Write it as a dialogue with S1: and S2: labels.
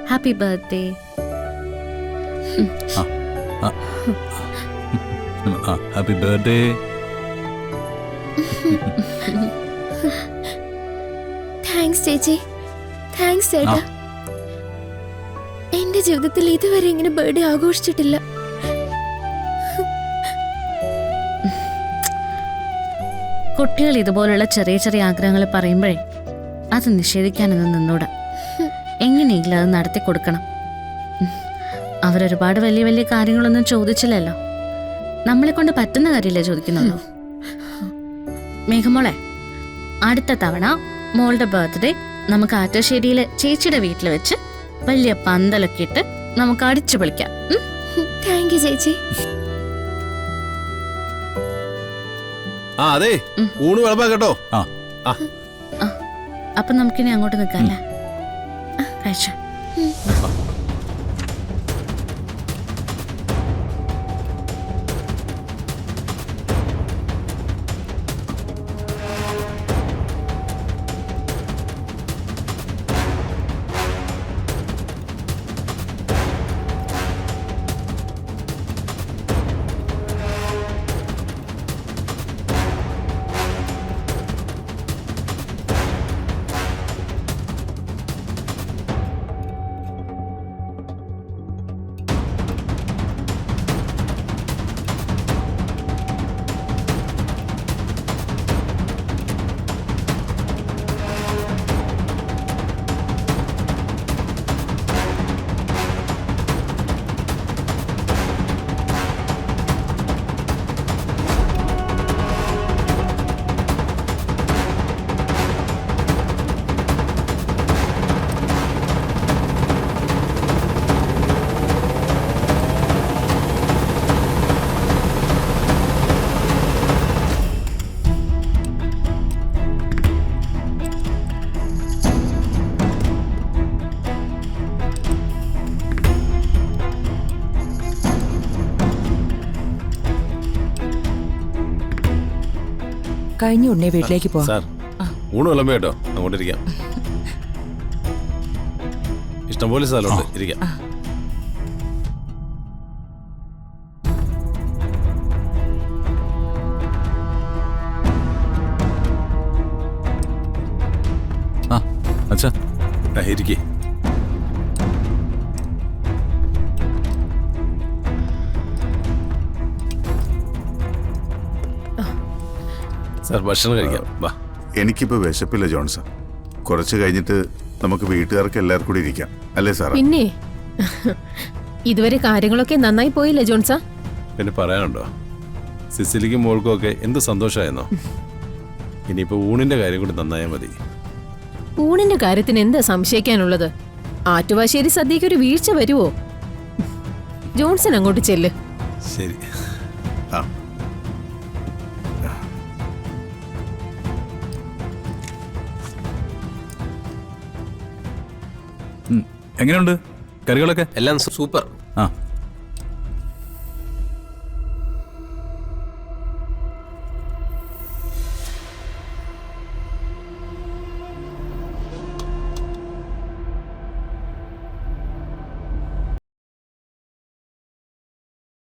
S1: Happy birthday.
S2: Happy birthday.
S3: Thanks ചേച്ചി, thanks ചേട്ടാ. എന്റെ ജീവിതത്തിൽ ഇതുവരെ ഇങ്ങനെ ബർത്ത്ഡേ ആഘോഷിച്ചിട്ടില്ല.
S1: കുട്ടികൾ ഇതുപോലുള്ള ചെറിയ ചെറിയ ആഗ്രഹങ്ങൾ പറയുമ്പോഴേ അത് നിഷേധിക്കാനൊന്നും നിന്നൂടാ. എങ്ങനെയെങ്കിലും അത് നടത്തി കൊടുക്കണം. അവരൊരുപാട് വലിയ വലിയ കാര്യങ്ങളൊന്നും ചോദിച്ചില്ലല്ലോ. നമ്മളെ കൊണ്ട് പറ്റുന്ന കാര്യമില്ലേ ചോദിക്കുന്നുള്ളൂ. മേഘമോളെ, അടുത്ത തവണ മോളുടെ ബർത്ത്ഡേ നമുക്ക് ആറ്റശ്ശേരിയിലെ ചേച്ചിയുടെ വീട്ടിൽ വെച്ച് വലിയ പന്തലൊക്കെ ഇട്ട് നമുക്ക് അടിച്ചു പൊളിക്കാം.
S3: താങ്ക് യു ചേച്ചി.
S4: അതെ, ഊണ് വിളമ്പാ കേട്ടോ.
S1: അപ്പൊ നമുക്കിനി അങ്ങോട്ട് നിൽക്കാല്ലേ? കഴിച്ചു.
S5: കഴിഞ്ഞ ഉടനെ വീട്ടിലേക്ക് പോവാം.
S4: സാർ, ഊണ് വിളമ്പ കേട്ടോ. അങ്ങോട്ടിരിക്കാം. ഇഷ്ടംപോലെ സ്ഥലമുണ്ട്, ഇരിക്കാം.
S2: അച്ഛാ
S4: ഇരിക്കേ. സാർ, ഭക്ഷണം കഴിക്കാം. വാ.
S6: എനിക്കിപ്പോ വിശപ്പില്ല ജോൺസൺ. കുറച്ച് കഴിഞ്ഞിട്ട് നമുക്ക് വീട്ടുകാർക്ക് എല്ലാവർക്കും കൂടി ഇരിക്കാം, അല്ലേ സാർ?
S7: പിന്നെ ഇതുവരെ കാര്യങ്ങളൊക്കെ നന്നായി പോയില്ലേ ജോൺസാ?
S4: പിന്നെ പറയാനുണ്ടോ? സിസിലിക്കും മോൾക്കും ഒക്കെ എന്ത് സന്തോഷമായിരുന്നോ. ഇനിയിപ്പോ ഊണിന്റെ കാര്യം കൂടി നന്നായാൽ മതി.
S7: ഊണിന്റെ കാര്യത്തിന് എന്താ സംശയിക്കാനുള്ളത്? ആറ്റുവാശ്ശേരി സദ്യക്ക് ഒരു വീഴ്ച വരുവോ? ജോൺസൺ അങ്ങോട്ട് ചെല്ല്.
S4: ശരി.
S2: എങ്ങനെയുണ്ട് കറികളൊക്കെ?
S8: എല്ലാം സൂപ്പർ.